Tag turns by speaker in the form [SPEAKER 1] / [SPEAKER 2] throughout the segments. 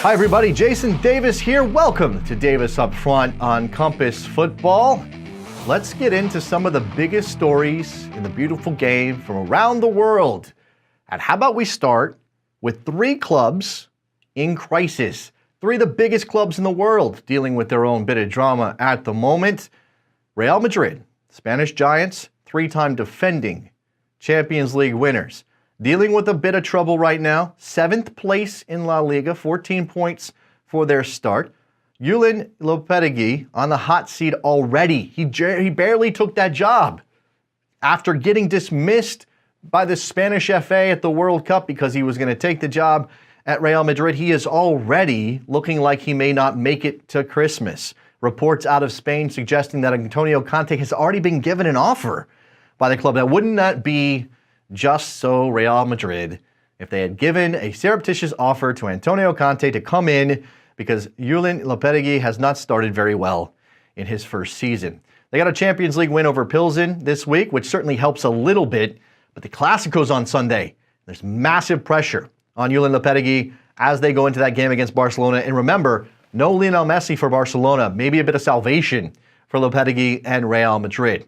[SPEAKER 1] Hi everybody, Jason Davis here. Welcome to Davis Up Front on Compass Football. Let's get into some of the biggest stories in the beautiful game from around the world. And how about we start with three clubs in crisis. Three of the biggest clubs in the world dealing with their own bit of drama at the moment. Real Madrid, Spanish Giants, three-time defending Champions League winners. Dealing with a bit of trouble right now. 7th place in La Liga, 14 points for their start. Usain Lopetegui on the hot seat already. He barely took that job after getting dismissed by the Spanish FA at the World Cup because he was going to take the job at Real Madrid. He is already looking like he may not make it to Christmas. Reports out of Spain suggesting that Antonio Conte has already been given an offer by the club. Now, wouldn't that be just so Real Madrid if they had given a surreptitious offer to Antonio Conte to come in, because Usain Lopetegui has not started very well in his first season. They got a Champions League win over Pilsen this week, which certainly helps a little bit, but the Clásico's on Sunday. There's massive pressure on Usain Lopetegui as they go into that game against Barcelona. And remember, no Lionel Messi for Barcelona. Maybe a bit of salvation for Lopetegui and Real Madrid.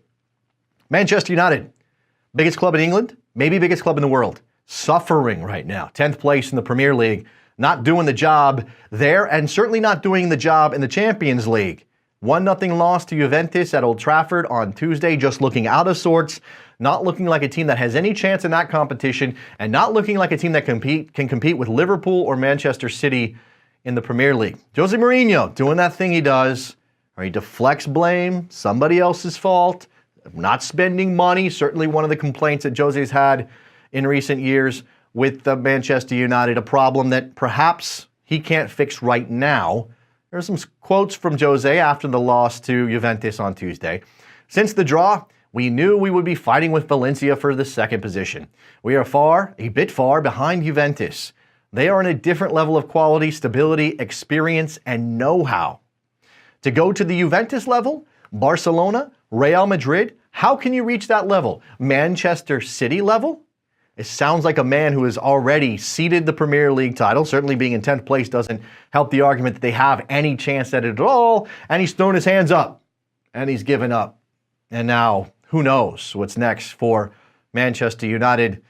[SPEAKER 1] Manchester United, biggest club in England, maybe biggest club in the world, suffering right now. 10th place in the Premier League, not doing the job there, and certainly not doing the job in the Champions League. 1-0 loss to Juventus at Old Trafford on Tuesday, just looking out of sorts, not looking like a team that has any chance in that competition, and not looking like a team that can compete with Liverpool or Manchester City in the Premier League. Jose Mourinho doing that thing he does, where he deflects blame, somebody else's fault, not spending money, certainly one of the complaints that Jose's had in recent years with the Manchester United, a problem that perhaps he can't fix right now. There's some quotes from Jose after the loss to Juventus on Tuesday. Since the draw, we knew we would be fighting with Valencia for the second position. We are a bit far behind Juventus. They are in a different level of quality, stability, experience, and know-how. To go to the Juventus level, Barcelona, Real Madrid, how can you reach that level? Manchester City level? It sounds like a man who has already ceded the Premier League title. Certainly being in 10th place doesn't help the argument that they have any chance at it at all. And he's thrown his hands up and he's given up. And now, who knows what's next for Manchester United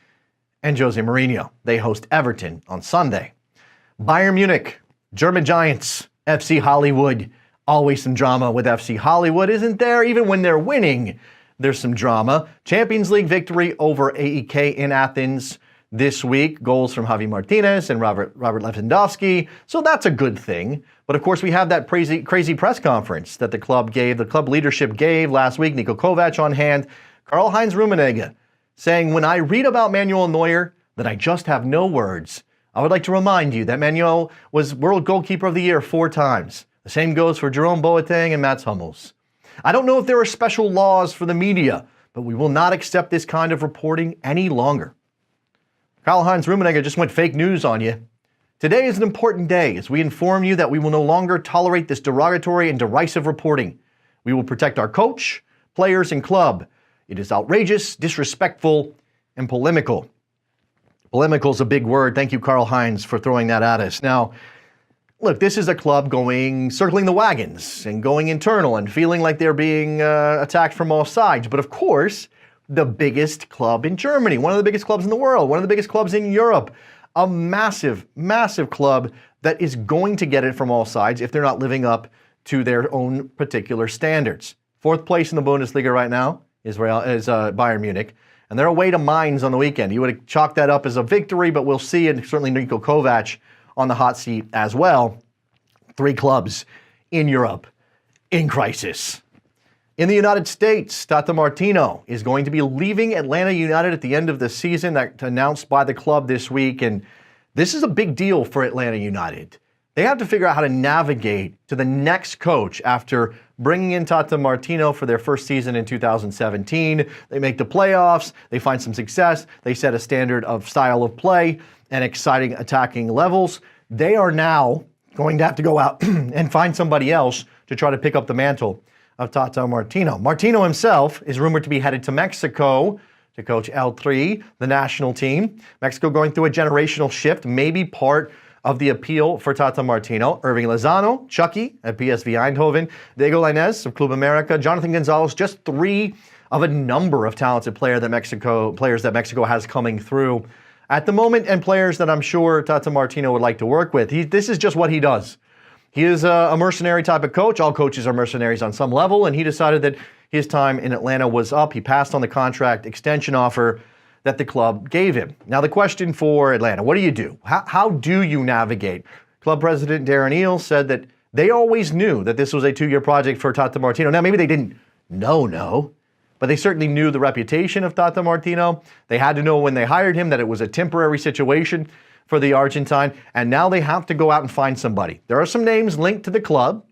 [SPEAKER 1] and Jose Mourinho. They host Everton on Sunday. Bayern Munich, German Giants, FC Hollywood. Always some drama with FC Hollywood, isn't there? Even when they're winning, there's some drama. Champions League victory over AEK in Athens this week. Goals from Javi Martinez and Robert Lewandowski. So that's a good thing. But of course, we have that crazy press conference that the club leadership gave last week. Niko Kovac on hand. Karl-Heinz Rummenigge saying, when I read about Manuel Neuer, that I just have no words. I would like to remind you that Manuel was World Goalkeeper of the Year 4 times. The same goes for Jerome Boateng and Mats Hummels. I don't know if there are special laws for the media, but we will not accept this kind of reporting any longer. Karl-Heinz Rummenigge just went fake news on you. Today is an important day as we inform you that we will no longer tolerate this derogatory and derisive reporting. We will protect our coach, players, and club. It is outrageous, disrespectful, and polemical. Polemical is a big word. Thank you, Karl-Heinz, for throwing that at us. Now, look, this is a club circling the wagons and going internal and feeling like they're being attacked from all sides. But of course, the biggest club in Germany, one of the biggest clubs in the world, one of the biggest clubs in Europe, a massive, massive club that is going to get it from all sides if they're not living up to their own particular standards. 4th place in the Bundesliga right now is Bayern Munich, and they're away to Mainz on the weekend. You would have chalked that up as a victory, but we'll see, and certainly Niko Kovac on the hot seat as well. 3 clubs in Europe in crisis. In the United States, Tata Martino is going to be leaving Atlanta United at the end of the season. That's announced by the club this week, and this is a big deal for Atlanta United. They have to figure out how to navigate to the next coach after bringing in Tata Martino for their first season in 2017. They make the playoffs, they find some success, they set a standard of style of play and exciting attacking levels. They are now going to have to go out and find somebody else to try to pick up the mantle of Tata Martino. Martino himself is rumored to be headed to Mexico to coach El Tri, the national team. Mexico going through a generational shift, maybe part of the appeal for Tata Martino. Irving Lozano, Chucky at PSV Eindhoven, Diego Lainez of Club America, Jonathan Gonzalez, just three of a number of talented players that Mexico has coming through at the moment, and players that I'm sure Tata Martino would like to work with. This is just what he does. He is a mercenary type of coach. All coaches are mercenaries on some level, and he decided that his time in Atlanta was up. He passed on the contract extension offer that the club gave him. Now the question for Atlanta, what do you do? How do you navigate? Club president Darren Eales said that they always knew that this was a 2-year project for Tata Martino. Now maybe they didn't know, but they certainly knew the reputation of Tata Martino. They had to know when they hired him that it was a temporary situation for the Argentine, and now they have to go out and find somebody. There are some names linked to the club,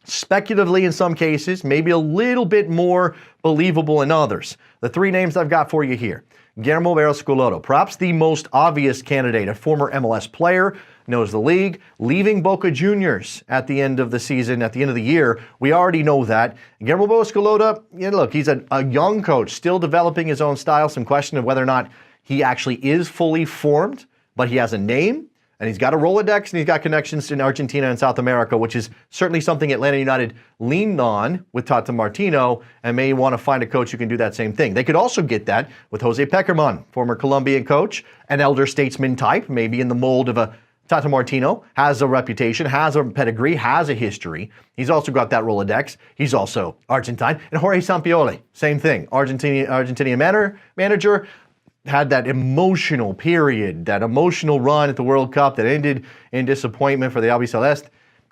[SPEAKER 1] speculatively in some cases, maybe a little bit more believable in others. The three names I've got for you here. Guillermo Schelotto, perhaps the most obvious candidate, a former MLS player, knows the league, leaving Boca Juniors at the end of the season, at the end of the year. We already know that. Guillermo Schelotto, look, he's a young coach, still developing his own style. Some question of whether or not he actually is fully formed, but he has a name, and he's got a Rolodex, and he's got connections in Argentina and South America, which is certainly something Atlanta United leaned on with Tata Martino, and may want to find a coach who can do that same thing. They could also get that with Jose Pekerman, former Colombian coach, an elder statesman type, maybe in the mold of a Tata Martino, has a reputation, has a pedigree, has a history. He's also got that Rolodex. He's also Argentine. And Jorge Sampaoli, same thing. Argentinian manager, had that emotional period, that emotional run at the World Cup that ended in disappointment for the Albiceleste.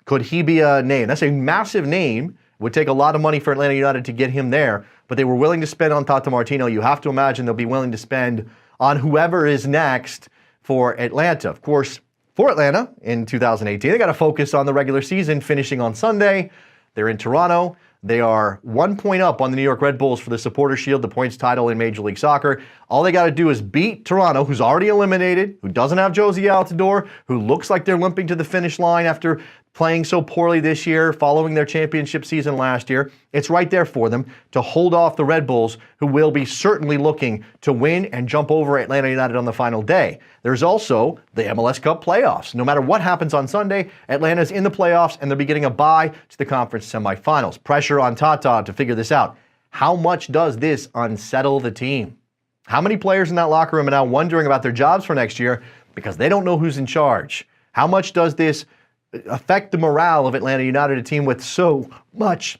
[SPEAKER 1] Could he be a name? That's a massive name. It would take a lot of money for Atlanta United to get him there, but they were willing to spend on Tata Martino. You have to imagine they'll be willing to spend on whoever is next for Atlanta. Of course, for Atlanta in 2018, they got to focus on the regular season finishing on Sunday. They're in Toronto. They are 1 point up on the New York Red Bulls for the Supporter Shield, the points title in Major League Soccer. All they got to do is beat Toronto, who's already eliminated, who doesn't have Josie Altidore, who looks like they're limping to the finish line after playing so poorly this year, following their championship season last year. It's right there for them to hold off the Red Bulls, who will be certainly looking to win and jump over Atlanta United on the final day. There's also the MLS Cup playoffs. No matter what happens on Sunday, Atlanta's in the playoffs, and they'll be getting a bye to the conference semifinals. Pressure on Tata to figure this out. How much does this unsettle the team? How many players in that locker room are now wondering about their jobs for next year because they don't know who's in charge? How much does this affect the morale of Atlanta United, a team with so much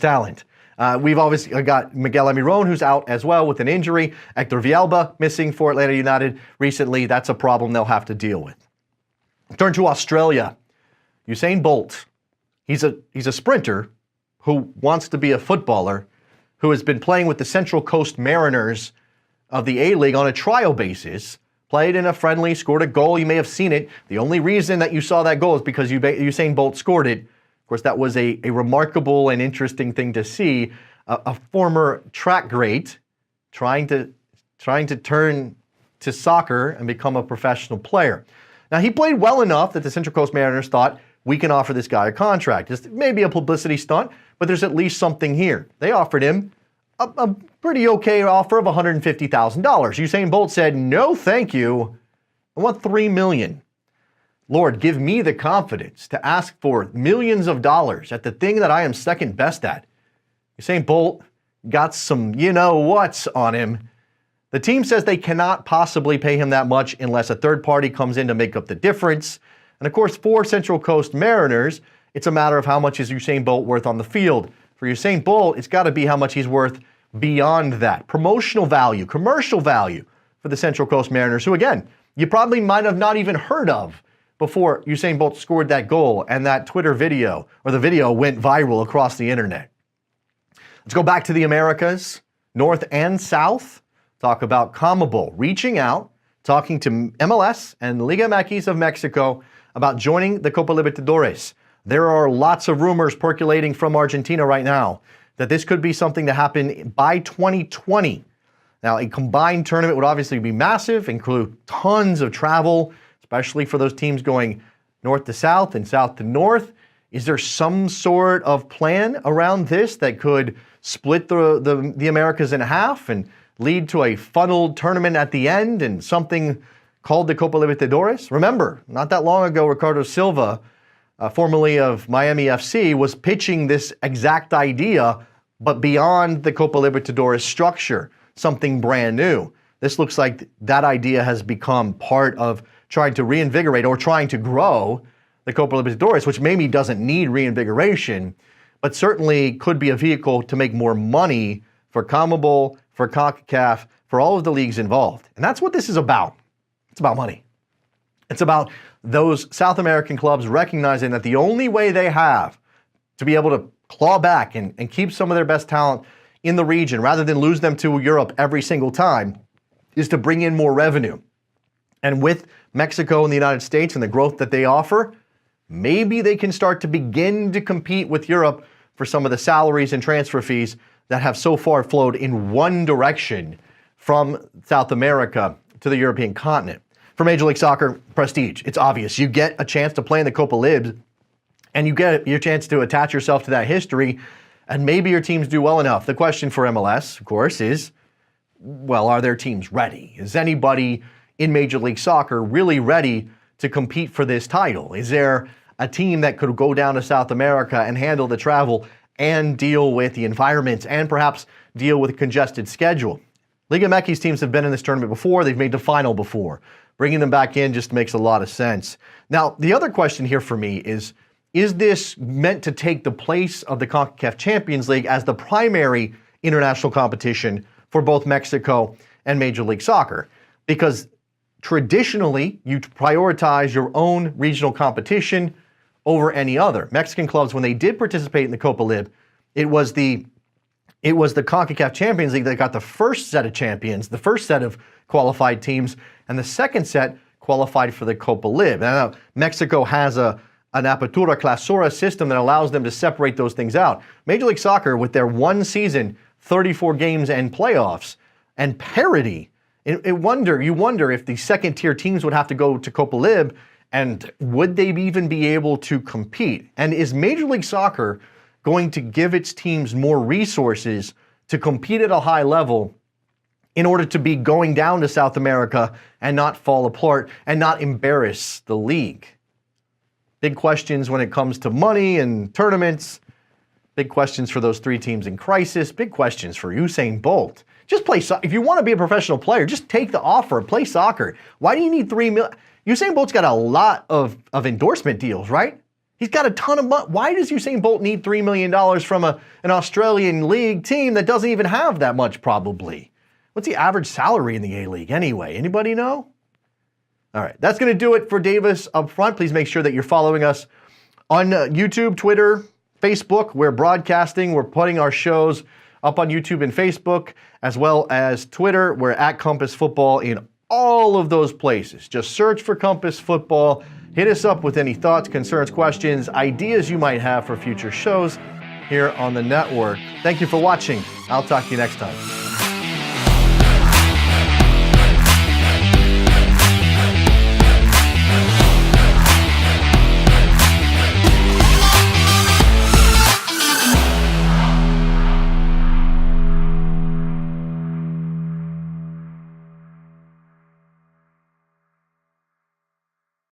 [SPEAKER 1] talent? We've obviously got Miguel Almiron, who's out as well with an injury. Hector Villalba missing for Atlanta United recently. That's a problem they'll have to deal with. Turn to Australia. Usain Bolt. He's a sprinter who wants to be a footballer, who has been playing with the Central Coast Mariners of the A-League on a trial basis. Played in a friendly, scored a goal. You may have seen it. The only reason that you saw that goal is because Usain Bolt scored it. Of course, that was a remarkable and interesting thing to see. A former track great trying to turn to soccer and become a professional player. Now, he played well enough that the Central Coast Mariners thought, we can offer this guy a contract. It's maybe a publicity stunt, but there's at least something here. They offered him a pretty okay offer of $150,000. Usain Bolt said, no, thank you. I want $3 million. Lord, give me the confidence to ask for millions of dollars at the thing that I am second best at. Usain Bolt got some you-know-whats on him. The team says they cannot possibly pay him that much unless a third party comes in to make up the difference. And of course, for Central Coast Mariners, it's a matter of how much is Usain Bolt worth on the field. For Usain Bolt, it's got to be how much he's worth beyond that. Promotional value, commercial value for the Central Coast Mariners, who again, you probably might have not even heard of before Usain Bolt scored that goal and that Twitter video, or the video went viral across the internet. Let's go back to the Americas, North and South. Talk about CONMEBOL reaching out, talking to MLS and Liga MX of Mexico about joining the Copa Libertadores. There are lots of rumors percolating from Argentina right now that this could be something to happen by 2020. Now, a combined tournament would obviously be massive, include tons of travel, especially for those teams going north to south and south to north. Is there some sort of plan around this that could split the Americas in half and lead to a funneled tournament at the end and something called the Copa Libertadores. Remember, not that long ago, Ricardo Silva, formerly of Miami FC, was pitching this exact idea, but beyond the Copa Libertadores structure, something brand new. This looks like that idea has become part of trying to reinvigorate or trying to grow the Copa Libertadores, which maybe doesn't need reinvigoration, but certainly could be a vehicle to make more money for CONMEBOL, for CONCACAF, for all of the leagues involved. And that's what this is about. It's about money. It's about those South American clubs recognizing that the only way they have to be able to claw back and keep some of their best talent in the region, rather than lose them to Europe every single time, is to bring in more revenue. And with Mexico and the United States and the growth that they offer, maybe they can start to begin to compete with Europe for some of the salaries and transfer fees that have so far flowed in one direction from South America to the European continent. For Major League Soccer, prestige. It's obvious. You get a chance to play in the Copa Libs, and you get your chance to attach yourself to that history, and maybe your teams do well enough. The question for MLS, of course, is, well, are their teams ready? Is anybody in Major League Soccer really ready to compete for this title? Is there a team that could go down to South America and handle the travel and deal with the environment and perhaps deal with a congested schedule? Liga MX teams have been in this tournament before. They've made the final before. Bringing them back in just makes a lot of sense. Now, the other question here for me is this meant to take the place of the CONCACAF Champions League as the primary international competition for both Mexico and Major League Soccer? Because traditionally, you prioritize your own regional competition over any other. Mexican clubs, when they did participate in the Copa Lib, it was the CONCACAF Champions League that got the first set of champions, the first set of qualified teams, and the second set qualified for the Copa Lib. Now, Mexico has an Apertura Clausura system that allows them to separate those things out. Major League Soccer, with their one season, 34 games and playoffs, and parity, you wonder if the second-tier teams would have to go to Copa Lib, and would they even be able to compete? And is Major League Soccer going to give its teams more resources to compete at a high level in order to be going down to South America and not fall apart and not embarrass the league? Big questions when it comes to money and tournaments. Big questions for those three teams in crisis. Big questions for Usain Bolt. Just play soccer. If you want to be a professional player, just take the offer. Play soccer. Why do you need $3 million? Usain Bolt's got a lot of endorsement deals, right? He's got a ton of money. Why does Usain Bolt need $3 million from an Australian league team that doesn't even have that much, probably? What's the average salary in the A-League anyway? Anybody know? All right, that's going to do it for Davis Up Front. Please make sure that you're following us on YouTube, Twitter, Facebook. We're broadcasting. We're putting our shows up on YouTube and Facebook, as well as Twitter. We're at Compass Football in all of those places. Just search for Compass Football. Hit us up with any thoughts, concerns, questions, ideas you might have for future shows here on the network. Thank you for watching. I'll talk to you next time.